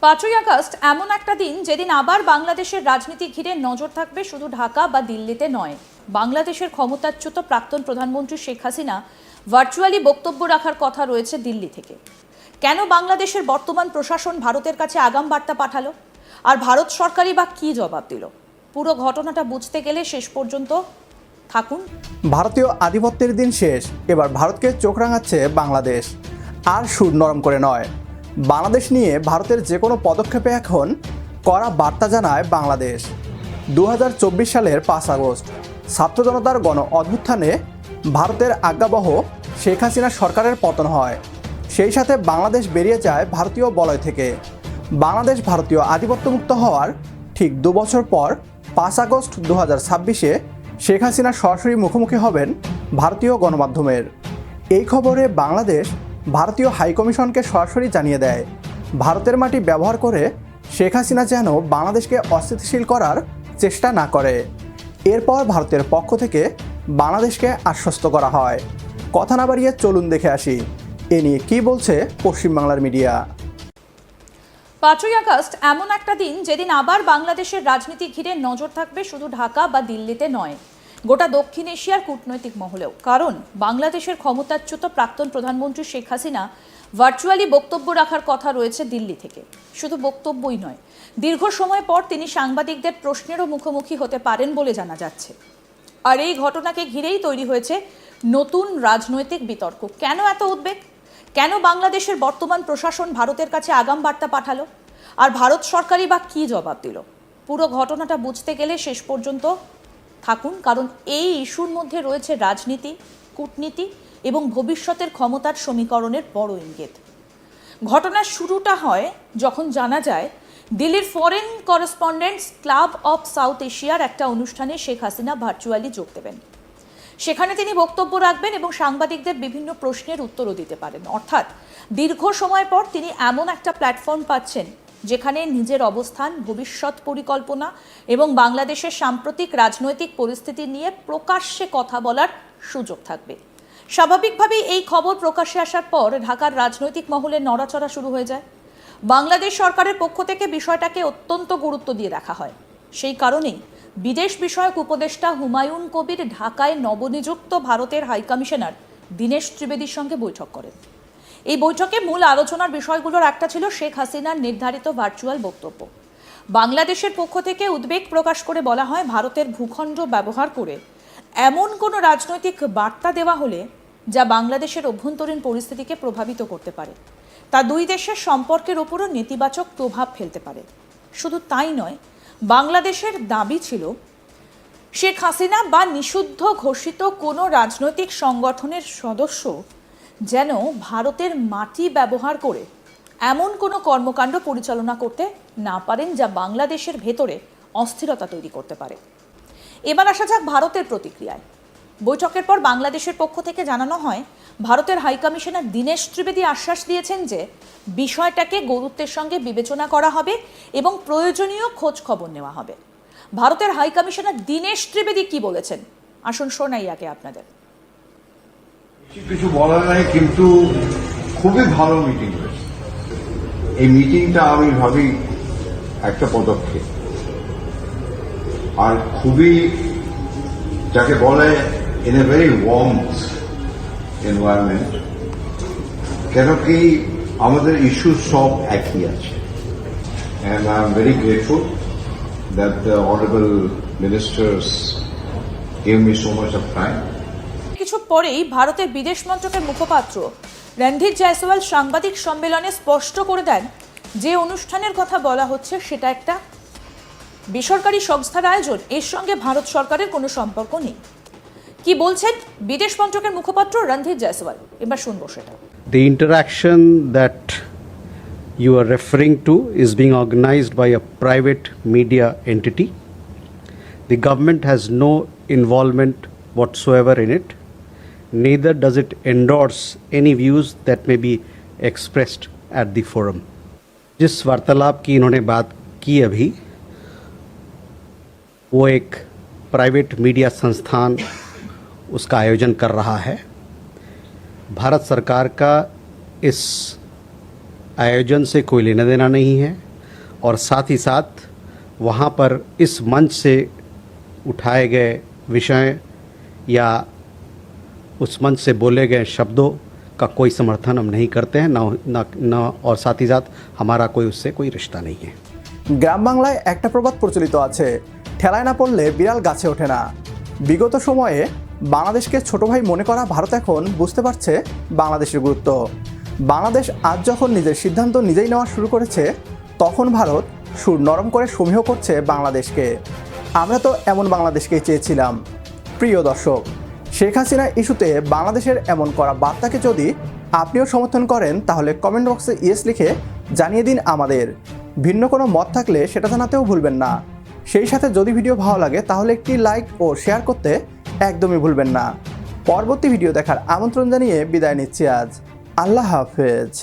5ই August এমন একটা দিন যেদিন আবার বাংলাদেশের রাজনীতি ঘিরে নজর থাকবে শুধু ঢাকা বা দিল্লিতে নয়। বাংলাদেশের ক্ষমতাচ্যুত প্রাক্তন প্রধানমন্ত্রী শেখ হাসিনা ভার্চুয়ালি বক্তব্য রাখার কথা রয়েছে দিল্লি থেকে। কেন বাংলাদেশের বর্তমান প্রশাসন ভারতের কাছে আগাম বার্তা পাঠালো, আর ভারত সরকারই বা কি জবাব দিল? পুরো ঘটনাটা বুঝতে গেলে শেষ পর্যন্ত থাকুন। ভারতীয় আধিপত্যের দিন শেষ, এবার ভারতকে চোখ রাঙাচ্ছে বাংলাদেশ। আর সুর নরম করে নয়, বাংলাদেশ নিয়ে ভারতের যে কোনো পদক্ষেপে এখন কড়া বার্তা জানায় বাংলাদেশ। 2024 সালের 5 আগস্ট ছাত্র জনতার গণ অভ্যুত্থানে ভারতের আজ্ঞাবহ শেখ হাসিনা সরকারের পতন হয়। সেই সাথে বাংলাদেশ বেরিয়ে যায় ভারতীয় বলয় থেকে। বাংলাদেশ ভারতীয় আধিপত্যমুক্ত হওয়ার ঠিক 2 বছর পর 5 আগস্ট 2026-এ শেখ হাসিনা সরাসরি মুখোমুখি হবেন ভারতীয় গণমাধ্যমের। এই খবরে বাংলাদেশ ভারতীয় হাইকমিশনকে সরাসরি জানিয়ে দেয়, ভারতের মাটি ব্যবহার করে শেখ হাসিনা যেন বাংলাদেশকে অস্থিতিশীল করার চেষ্টা না করে। এরপর ভারতের পক্ষ থেকে বাংলাদেশকে আশ্বস্ত করা হয়। কথা না বাড়িয়ে চলুন দেখে আসি এ নিয়ে কী বলছে পশ্চিমবাংলার মিডিয়া। 5ই আগস্ট এমন একটা দিন যেদিন আবার বাংলাদেশের রাজনীতি ঘিরে নজর থাকবে শুধু ঢাকা বা দিল্লিতে নয়, গোটা দক্ষিণ এশিয়ার কূটনৈতিক মহলেও। কারণ বাংলাদেশের ক্ষমতাচ্যুত প্রাক্তন প্রধানমন্ত্রী শেখ হাসিনা ভার্চুয়ালি বক্তব্য রাখার কথা রয়েছে দিল্লি থেকে। শুধু বক্তব্যই নয়, দীর্ঘ সময় পর তিনি সাংবাদিকদের প্রশ্নেরও মুখোমুখি হতে পারেন বলে জানা যাচ্ছে। আর এই ঘটনাকে ঘিরেই তৈরি হয়েছে নতুন রাজনৈতিক বিতর্ক। কেন এত উদ্বেগ? কেন বাংলাদেশের বর্তমান প্রশাসন ভারতের কাছে আগাম বার্তা পাঠালো, আর ভারত সরকারই বা কি জবাব দিল? পুরো ঘটনাটা বুঝতে গেলে শেষ পর্যন্ত থাকুন, কারণ এই ইস্যুর মধ্যে রয়েছে রাজনীতি, কূটনীতি এবং ভবিষ্যতের ক্ষমতার সমীকরণের বড় ইঙ্গিত। ঘটনার শুরুটা হয় যখন জানা যায় দিল্লির foreign correspondents club of south এশিয়ার একটা অনুষ্ঠানে শেখ হাসিনা ভার্চুয়ালি যোগ দেবেন। সেখানে তিনি বক্তব্য রাখবেন এবং সাংবাদিকদের বিভিন্ন প্রশ্নের উত্তরও দিতে পারেন। অর্থাৎ দীর্ঘ সময় পর তিনি এমন একটা প্ল্যাটফর্ম পাচ্ছেন যেখানে নিজের অবস্থান, ভবিষ্যৎ পরিকল্পনা এবং বাংলাদেশের সাম্প্রতিক রাজনৈতিক পরিস্থিতি নিয়ে প্রকাশ্যে কথা বলার সুযোগ থাকবে। স্বাভাবিকভাবেই এই খবর প্রকাশ্যে আসার পর ঢাকার রাজনৈতিক মহলে নড়াচড়া শুরু হয়ে যায়। বাংলাদেশ সরকারের পক্ষ থেকে বিষয়টাকে অত্যন্ত গুরুত্ব দিয়ে দেখা হয়। সেই কারণেই বিদেশ বিষয়ক উপদেষ্টা হুমায়ুন কবির ঢাকায় নবনিযুক্ত ভারতের হাইকমিশনার দীনেশ ত্রিবেদীর সঙ্গে বৈঠক করেন। এই বৈঠকে মূল আলোচনার বিষয়গুলোর একটা ছিল শেখ হাসিনার নির্ধারিত ভার্চুয়াল বক্তব্য। বাংলাদেশের পক্ষ থেকে উদ্বেগ প্রকাশ করে বলা হয়, ভারতের ভূখণ্ড ব্যবহার করে এমন কোনো রাজনৈতিক বার্তা দেওয়া হলে যা বাংলাদেশের অভ্যন্তরীণ পরিস্থিতিকে প্রভাবিত করতে পারে, তা দুই দেশের সম্পর্কের ওপরও নেতিবাচক প্রভাব ফেলতে পারে। শুধু তাই নয়, বাংলাদেশের দাবি ছিল শেখ হাসিনা বা নিষিদ্ধ ঘোষিত কোনো রাজনৈতিক সংগঠনের সদস্য যেন ভারতের মাটি ব্যবহার করে এমন কোনো কর্মকাণ্ড পরিচালনা করতে না পারেন যা বাংলাদেশের ভেতরে অস্থিরতা তৈরি করতে পারে। এবার আসা যাক ভারতের প্রতিক্রিয়ায়। বৈঠকের পর বাংলাদেশের পক্ষ থেকে জানানো হয়, ভারতের হাইকমিশনার দীনেশ ত্রিবেদী আশ্বাস দিয়েছেন যে বিষয়টাকে গুরুত্বের সঙ্গে বিবেচনা করা হবে এবং প্রয়োজনীয় খোঁজ খবর নেওয়া হবে। ভারতের হাইকমিশনার দীনেশ ত্রিবেদী কি বলেছেন আসুন শোনাই আগে আপনাদের। কিছু বলার নাই, কিন্তু খুবই ভালো মিটিং হয়েছে। এই মিটিংটা আমি ভাবি একটা পদক্ষেপ, আর খুবই যাকে বলে in a very warm environment. কেন কি আমাদের ইস্যু সব একই আছে, and I am very grateful that the honorable ministers gave me so much of time. কিছু পরেই ভারতের বিদেশ মন্ত্রকের মুখপাত্র রণধীর জয়সওয়াল সাংবাদিক সম্মেলনে স্পষ্ট করে দেন যে অনুষ্ঠানের কথা বলা হচ্ছে সেটা একটা বেসরকারি সংস্থার আয়োজন, এর সঙ্গে ভারত সরকারের কোনো সম্পর্ক নেই। কি বলছেন বিদেশ মন্ত্রকের মুখপাত্র রণধীর জয়সওয়াল, এবার শুনবো সেটা। The interaction that you are referring to is being organized by a private media entity. The government has no involvement whatsoever in it. Neither does it endorse any views that may be expressed at the forum. जिस वार्तालाप की इन्होंने बात की अभी, वो एक private media संस्थान उसका आयोजन कर रहा है। भारत सरकार का इस आयोजन से कोई लेना देना नहीं है। और साथ ही साथ वहाँ पर इस मंच से उठाए गए विषय या उस मंच से बोले गए शब्दों का कोई समर्थन हम नहीं करते हैं, न और साथ ही साथ हमारा कोई उससे कोई रिश्ता नहीं है। গ্রাম বাংলায় একটা প্রবাদ প্রচলিত আছে, ঠেলায় না পড়লে বিড়াল গাছে ওঠে না। বিগত সময়ে বাংলাদেশকে ছোট ভাই মনে করা ভারত এখন বুঝতে পারছে বাংলাদেশের গুরুত্ব। বাংলাদেশ আজ যখন নিজের সিদ্ধান্ত নিজেই নেওয়া শুরু করেছে, তখন ভারত সুর নরম করে সমীহ করছে বাংলাদেশকে। আমরা তো এমন বাংলাদেশকেই চেয়েছিলাম। প্রিয় দর্শক, শেখ হাসিনা ইস্যুতে বাংলাদেশের এমন করা বার্তাকে যদি আপনিও সমর্থন করেন, তাহলে কমেন্ট বক্সে ইয়েস লিখে জানিয়ে দিন আমাদের। ভিন্ন কোনো মত থাকলে সেটা জানাতেও ভুলবেন না। সেই সাথে যদি ভিডিও ভালো লাগে তাহলে একটি লাইক ও শেয়ার করতে একদমই ভুলবেন না। পরবর্তী ভিডিও দেখার আমন্ত্রণ জানিয়ে বিদায় নিচ্ছি আজ। আল্লাহ হাফেজ।